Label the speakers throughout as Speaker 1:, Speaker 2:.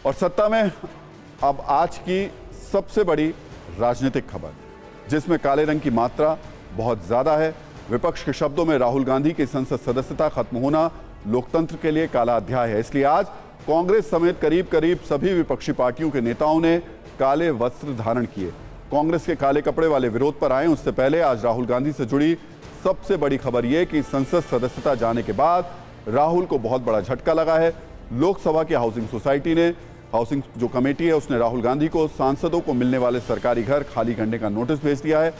Speaker 1: और सत्ता में अब आज की सबसे बड़ी राजनीतिक खबर, जिसमें काले रंग की मात्रा बहुत ज्यादा है। विपक्ष के शब्दों में राहुल गांधी की संसद सदस्यता खत्म होना लोकतंत्र के लिए काला अध्याय है। इसलिए आज कांग्रेस समेत करीब करीब सभी विपक्षी पार्टियों के नेताओं ने काले वस्त्र धारण किए। कांग्रेस के काले कपड़े वाले विरोध पर आए उससे पहले आज राहुल गांधी से जुड़ी सबसे बड़ी खबर यह कि संसद सदस्यता जाने के बाद राहुल को बहुत बड़ा झटका लगा है। लोकसभा की हाउसिंग सोसाइटी ने, हाउसिंग जो कमेटी है, उसने राहुल गांधी को सांसदों को मिलने वाले सरकारी घर खाली करने का नोटिस भेज दिया है।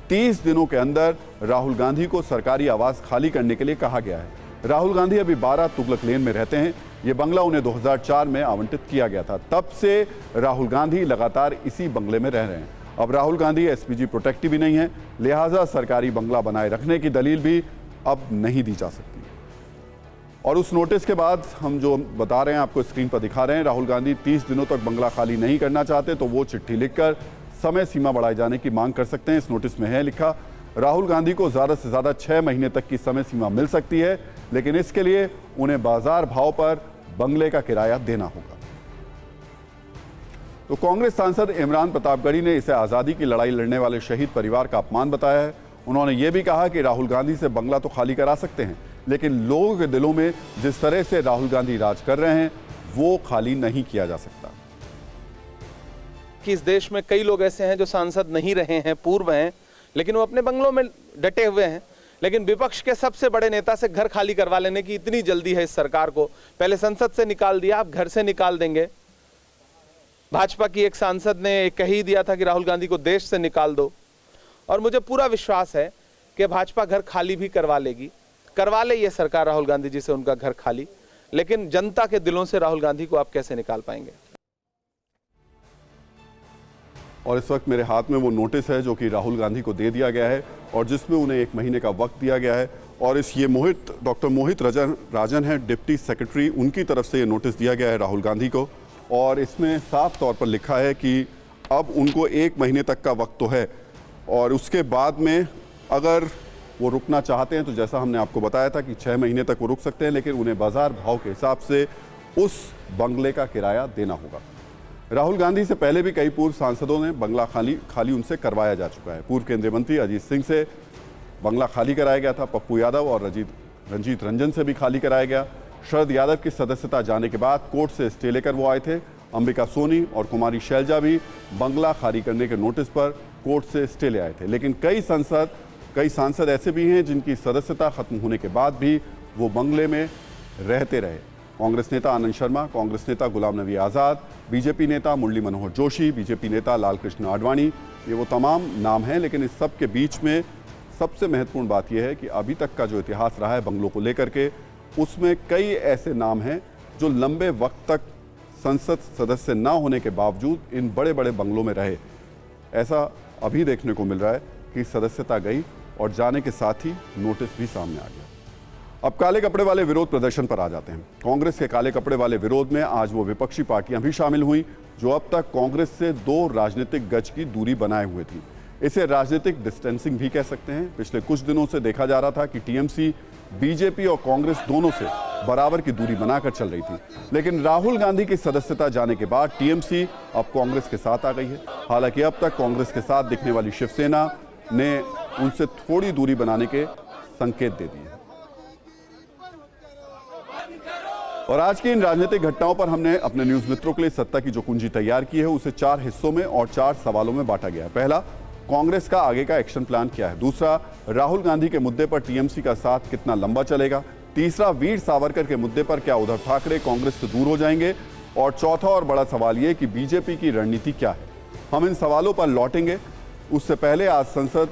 Speaker 1: 30 दिनों के अंदर राहुल गांधी को सरकारी आवास खाली करने के लिए कहा गया है। राहुल गांधी अभी 12 तुगलक लेन में रहते हैं। ये बंगला उन्हें 2004 में आवंटित किया गया था। तब से राहुल गांधी लगातार इसी बंगले में रह रहे हैं। अब राहुल गांधी एसपीजी प्रोटेक्टिव भी नहीं है, लिहाजा सरकारी बंगला बनाए रखने की दलील भी अब नहीं दी जा सकती। और उस नोटिस के बाद हम जो बता रहे हैं, आपको स्क्रीन पर दिखा रहे हैं, राहुल गांधी 30 दिनों तक बंगला खाली नहीं करना चाहते तो वो चिट्ठी लिखकर समय सीमा बढ़ाए जाने की मांग कर सकते हैं। इस नोटिस में है लिखा, राहुल गांधी को ज़्यादा से ज़्यादा 6 महीने तक की समय सीमा मिल सकती है, लेकिन इसके लिए उन्हें बाजार भाव पर बंगले का किराया देना होगा। तो कांग्रेस सांसद इमरान प्रतापगढ़ी ने इसे आज़ादी की लड़ाई लड़ने वाले शहीद परिवार का अपमान बताया है। उन्होंने ये भी कहा कि राहुल गांधी से बंगला तो खाली करा सकते हैं, लेकिन लोगों के दिलों में जिस तरह से राहुल गांधी राज कर रहे हैं वो खाली नहीं किया जा सकता।
Speaker 2: कि इस देश में कई लोग ऐसे हैं जो सांसद नहीं रहे हैं, पूर्व हैं, लेकिन वो अपने बंगलों में डटे हुए हैं। लेकिन विपक्ष के सबसे बड़े नेता से घर खाली करवा लेने की इतनी जल्दी है इस सरकार को। पहले संसद से निकाल दिया, अब घर से निकाल देंगे। भाजपा की एक सांसद ने कह ही दिया था कि राहुल गांधी को देश से निकाल दो, और मुझे पूरा विश्वास है कि भाजपा घर खाली भी करवा लेगी। करवा ले ये सरकार राहुल गांधी जी से उनका घर खाली, लेकिन जनता के दिलों से राहुल गांधी को आप कैसे निकाल पाएंगे।
Speaker 1: और इस वक्त मेरे हाथ में वो नोटिस है जो कि राहुल गांधी को दे दिया गया है और जिसमें उन्हें 1 महीने का वक्त दिया गया है। और इस ये डॉक्टर मोहित राजन है, डिप्टी सेक्रेटरी, उनकी तरफ से ये नोटिस दिया गया है राहुल गांधी को। और इसमें साफ तौर पर लिखा है कि अब उनको 1 महीने तक का वक्त तो है, और उसके बाद में अगर वो रुकना चाहते हैं तो जैसा हमने आपको बताया था कि 6 महीने तक वो रुक सकते हैं, लेकिन उन्हें बाजार भाव के हिसाब से उस बंगले का किराया देना होगा। राहुल गांधी से पहले भी कई पूर्व सांसदों ने बंगला खाली उनसे करवाया जा चुका है। पूर्व केंद्रीय मंत्री अजीत सिंह से बंगला खाली कराया गया था, पप्पू यादव और रंजीत रंजन से भी खाली कराया गया। शरद यादव की सदस्यता जाने के बाद कोर्ट से स्टे लेकर वो आए थे। अंबिका सोनी और कुमारी शैलजा भी बंगला खाली करने के नोटिस पर कोर्ट से स्टे ले आए थे। लेकिन कई सांसद ऐसे भी हैं जिनकी सदस्यता खत्म होने के बाद भी वो बंगले में रहते रहे। कांग्रेस नेता आनंद शर्मा, कांग्रेस नेता गुलाम नबी आज़ाद, बीजेपी नेता मुरली मनोहर जोशी, बीजेपी नेता लालकृष्ण आडवाणी, ये वो तमाम नाम हैं। लेकिन इस सब के बीच में सबसे महत्वपूर्ण बात यह है कि अभी तक का जो इतिहास रहा है बंगलों को लेकर के, उसमें कई ऐसे नाम हैं जो लंबे वक्त तक संसद सदस्य न होने के बावजूद इन बड़े बड़े बंगलों में रहे। ऐसा अभी देखने को मिल रहा है कि सदस्यता गई और जाने के साथ ही नोटिस भी सामने आ गया। अब काले कपड़े वाले विरोध प्रदर्शन पर आ जाते हैं। कांग्रेस के काले कपड़े वाले विरोध में आज वो विपक्षी पार्टियां भी शामिल हुई जो अब तक कांग्रेस से 2 राजनीतिक गज की दूरी बनाए हुए थी। इसे राजनीतिक डिस्टेंसिंग भी कह सकते हैं। पिछले कुछ दिनों से देखा जा रहा था कि टीएमसी, बीजेपी और कांग्रेस दोनों से बराबर की दूरी बनाकर चल रही थी, लेकिन राहुल गांधी की सदस्यता जाने के बाद टीएमसी अब कांग्रेस के साथ आ गई है। हालांकि अब तक कांग्रेस के साथ दिखने वाली शिवसेना ने उनसे थोड़ी दूरी बनाने के संकेत दे दिए। और आज की इन राजनीतिक घटनाओं पर हमने अपने न्यूज मित्रों के लिए सत्ता की जो कुंजी तैयार की है उसे 4 हिस्सों में और 4 सवालों में बांटा गया है। पहला, कांग्रेस का आगे का एक्शन प्लान क्या है। दूसरा, राहुल गांधी के मुद्दे पर टीएमसी का साथ कितना लंबा चलेगा। तीसरा, वीर सावरकर के मुद्दे पर क्या उद्धव ठाकरे कांग्रेस से दूर हो जाएंगे। और चौथा और बड़ा सवाल यह कि बीजेपी की रणनीति क्या है। हम इन सवालों पर लौटेंगे। उससे पहले आज संसद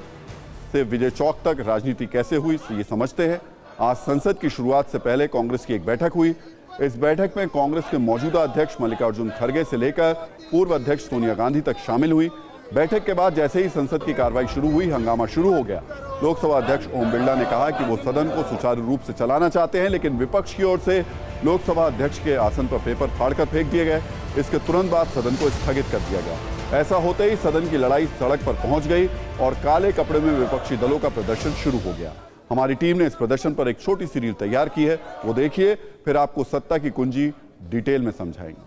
Speaker 1: से विजय चौक तक राजनीति कैसे हुई ये समझते हैं। आज संसद की शुरुआत से पहले कांग्रेस की एक बैठक हुई। इस बैठक में कांग्रेस के मौजूदा अध्यक्ष मल्लिकार्जुन खड़गे से लेकर पूर्व अध्यक्ष सोनिया गांधी तक शामिल हुई। बैठक के बाद जैसे ही संसद की कार्रवाई शुरू हुई, हंगामा शुरू हो गया। लोकसभा अध्यक्ष ओम बिरला ने कहा कि वो सदन को सुचारू रूप से चलाना चाहते हैं, लेकिन विपक्ष की ओर से लोकसभा अध्यक्ष के आसन पर पेपर फाड़कर फेंक दिए गए। इसके तुरंत बाद सदन को स्थगित कर दिया गया। ऐसा होते ही सदन की लड़ाई सड़क पर पहुंच गई और काले कपड़े में विपक्षी दलों का प्रदर्शन शुरू हो गया। हमारी टीम ने इस प्रदर्शन पर एक छोटी सी रील तैयार की है, वो देखिए, फिर आपको सत्ता की कुंजी डिटेल में समझाएंगे।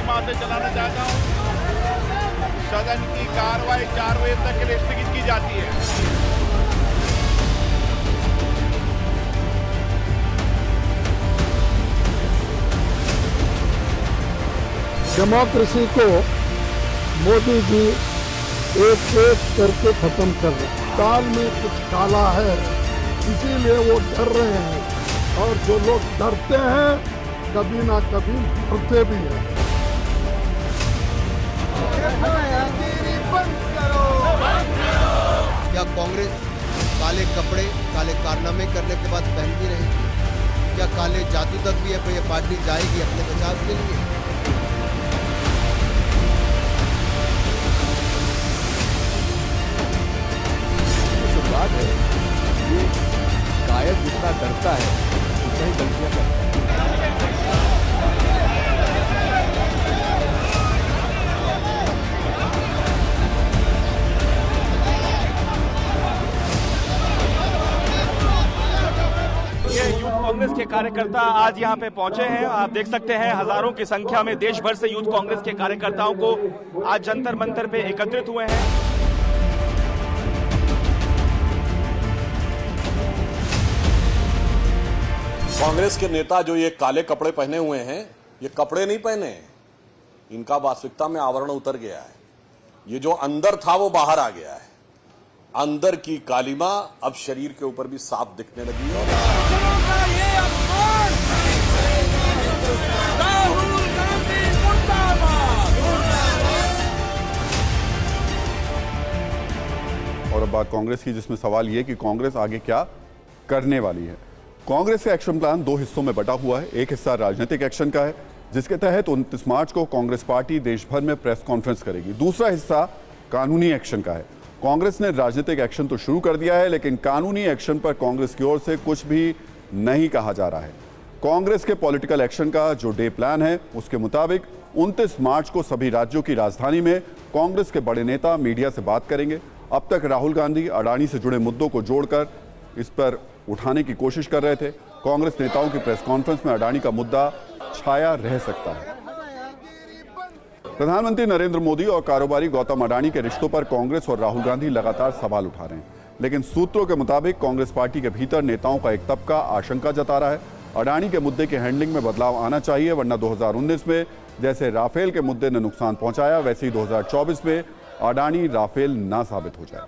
Speaker 3: धीमा से चलाना चाहता हूँ। सदन की कार्रवाई 4 बजे तक के लिए स्थगित की जाती है।
Speaker 4: डेमोक्रेसी को मोदी जी एक एक करके खत्म कर रहे हैं। दाल में कुछ काला है, इसीलिए वो डर रहे हैं, और जो लोग डरते हैं कभी ना कभी मरते भी हैं।
Speaker 5: क्या कांग्रेस काले कपड़े, काले कारनामे करने के बाद पहनती रहेगी? क्या काले जादू तक भी ये पार्टी जाएगी अपने बचाव के लिए?
Speaker 6: बात है ये गायक जितना डरता है उतना ही गलतियां करता है।
Speaker 7: ये यूथ कांग्रेस के कार्यकर्ता आज यहाँ पे पहुंचे हैं। आप देख सकते हैं हजारों की संख्या में देश भर से यूथ कांग्रेस के कार्यकर्ताओं को आज जंतर मंतर पे एकत्रित हुए हैं।
Speaker 8: कांग्रेस के नेता जो ये काले कपड़े पहने हुए हैं, ये कपड़े नहीं पहने हैं, इनका वास्तविकता में आवरण उतर गया है। ये जो अंदर था वो बाहर आ गया है। अंदर की कालिमा अब शरीर के ऊपर भी साफ दिखने लगी है।
Speaker 1: और अब बात कांग्रेस की, जिसमें सवाल ये कि कांग्रेस आगे क्या करने वाली है। कांग्रेस का एक्शन प्लान 2 हिस्सों में बटा हुआ है। एक हिस्सा राजनीतिक एक्शन का है, जिसके तहत 29 मार्च को कांग्रेस पार्टी देश भर में प्रेस कॉन्फ्रेंस करेगी। दूसरा हिस्सा कानूनी एक्शन का है। कांग्रेस ने राजनीतिक एक्शन तो शुरू कर दिया है, लेकिन कानूनी एक्शन पर कांग्रेस की ओर से कुछ भी नहीं कहा जा रहा है। कांग्रेस के पॉलिटिकल एक्शन का जो डे प्लान है, उसके मुताबिक 29 मार्च को सभी राज्यों की राजधानी में कांग्रेस के बड़े नेता मीडिया से बात करेंगे। अब तक राहुल गांधी अडानी से जुड़े मुद्दों को जोड़कर इस पर उठाने की कोशिश कर रहे थे। कांग्रेस नेताओं की प्रेस कॉन्फ्रेंस में अडानी का मुद्दा छाया रह सकता है। प्रधानमंत्री नरेंद्र मोदी और कारोबारी गौतम अडानी के रिश्तों पर कांग्रेस और राहुल गांधी लगातार सवाल उठा रहे हैं, लेकिन सूत्रों के मुताबिक कांग्रेस पार्टी के भीतर नेताओं का एक तबका आशंका जता रहा है। अडानी के मुद्दे की हैंडलिंग में बदलाव आना चाहिए, वरना 2019 में जैसे राफेल के मुद्दे ने नुकसान पहुंचाया, वैसे ही 2024 में अडानी राफेल ना साबित हो जाए।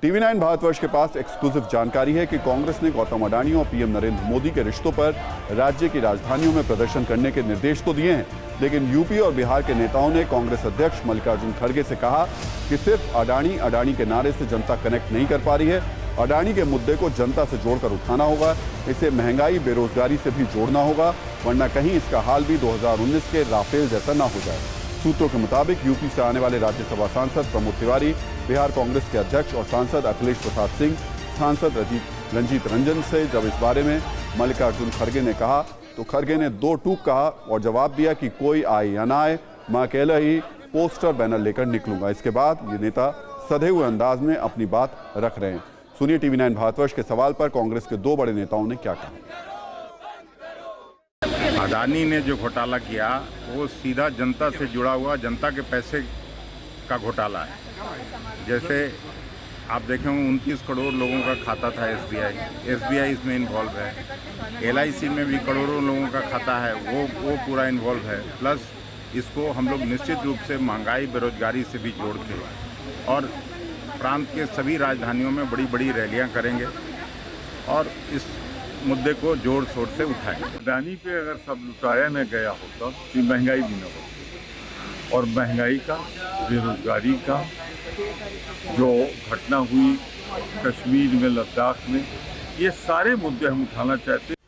Speaker 1: TV9 भारतवर्ष के पास एक्सक्लूसिव जानकारी है कि कांग्रेस ने गौतम अडानी और पीएम नरेंद्र मोदी के रिश्तों पर राज्य की राजधानियों में प्रदर्शन करने के निर्देश तो दिए हैं, लेकिन यूपी और बिहार के नेताओं ने कांग्रेस अध्यक्ष मल्लिकार्जुन खड़गे से कहा कि सिर्फ अडानी अडानी के नारे से जनता कनेक्ट नहीं कर पा रही है। अडानी के मुद्दे को जनता से जोड़कर उठाना होगा, इसे महंगाई बेरोजगारी से भी जोड़ना होगा, वरना कहीं इसका हाल भी 2019 के राफेल जैसा ना हो जाए। सूत्रों के मुताबिक यूपी से आने वाले राज्यसभा सांसद प्रमोद तिवारी, बिहार कांग्रेस के अध्यक्ष और सांसद अखिलेश प्रसाद सिंह, सांसद रंजीत रंजन से जब इस बारे में मल्लिकार्जुन खड़गे ने कहा, तो खड़गे ने 2 टूक कहा और जवाब दिया कि कोई आए या ना आए, मैं अकेला ही पोस्टर बैनर लेकर निकलूंगा। इसके बाद ये नेता सधे हुए अंदाज में अपनी बात रख रहे हैं। सुनिए TV9 भारतवर्ष के सवाल पर कांग्रेस के 2 बड़े नेताओं ने क्या कहा।
Speaker 3: अडानी ने जो घोटाला किया वो सीधा जनता से जुड़ा हुआ, जनता के पैसे का घोटाला है। जैसे आप देखें 29 करोड़ लोगों का खाता था SBI इसमें इन्वॉल्व है। LIC में भी करोड़ों लोगों का खाता है, वो पूरा इन्वॉल्व है। प्लस इसको हम लोग निश्चित रूप से महंगाई बेरोजगारी से भी जोड़ते हैं और प्रांत के सभी राजधानियों में बड़ी बड़ी रैलियां करेंगे और इस मुद्दे को जोर शोर से उठाएंगे।
Speaker 9: अडानी पे अगर सब लुटाया न गया होता तो महंगाई भी न होती, और महंगाई का, बेरोजगारी का जो घटना हुई कश्मीर में, लद्दाख में, ये सारे मुद्दे हम उठाना चाहते हैं।